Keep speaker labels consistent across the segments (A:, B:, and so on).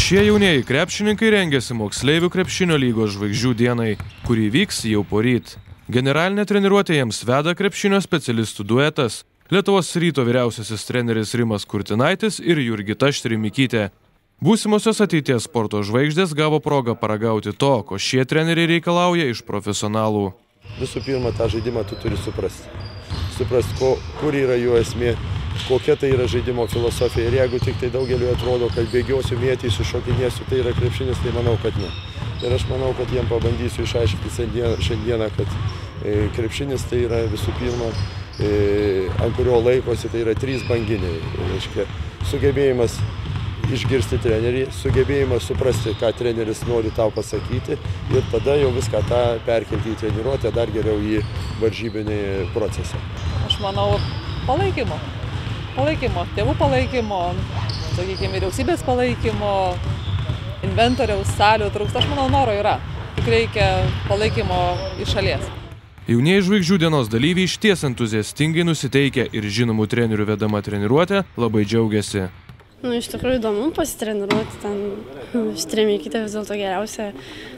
A: Šie jaunieji krepšininkai rengiasi moksleivių krepšinio lygos žvaigždžių dienai, kuri vyks jau poryt. Generalinė treniruotė jiems veda krepšinio specialistų duetas – Lietuvos Ryto vyriausiasis treneris Rimas Kurtinaitis ir Jurgita Štrimykytė. Būsimosios ateities sporto žvaigždės gavo progą paragauti to, ko šie treneriai reikalauja iš profesionalų.
B: Visų pirma, tą žaidimą tu turi suprasti. Kur yra jų esmė, kokia tai yra žaidimo filosofija. Ir jeigu tik tai daugeliu atrodo, kad bėgiosiu, mėtysiu, šokinėsiu, tai yra krepšinis, tai manau, kad ne. Ir aš manau, kad jiem pabandysiu išaiškinti šiandieną, kad krepšinis tai yra visų pirma, ant kurio laikosi, tai yra 3 banginiai. Reiškia, sugebėjimas išgirsti trenerį, sugebėjimas suprasti, ką treneris nori tau pasakyti ir tada jau viską tą perkelti į treniruotę, dar geriau į varžybinį procesą.
C: Aš manau, palaikymo, tėvų palaikymo, sakykime, vyriausybės palaikymo, inventoriaus, salių trūksta. Aš manau, noro yra, tik reikia palaikymo iš šalies.
A: Jaunieji žvaigždžių dienos dalyviai išties entuziastingai nusiteikę ir žinomų trenerių vedama treniruotė labai džiaugiasi.
D: Iš tikrųjų įdomu pasitreniruoti, ten Štrimykytė vis dėlto geriausia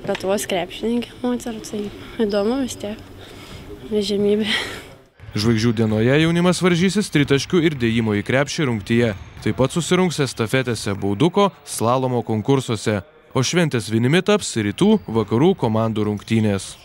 D: Lietuvos krepšininkė moterų, tai įdomu vis tiek, žemybė.
A: Žvaigždžių dienoje jaunimas varžysis tritaškių ir dėjimo į krepšį rungtyje. Taip pat susirungs estafetėse bauduko, slalomo konkursuose, o šventės vinimi taps rytų, vakarų komandų rungtynės.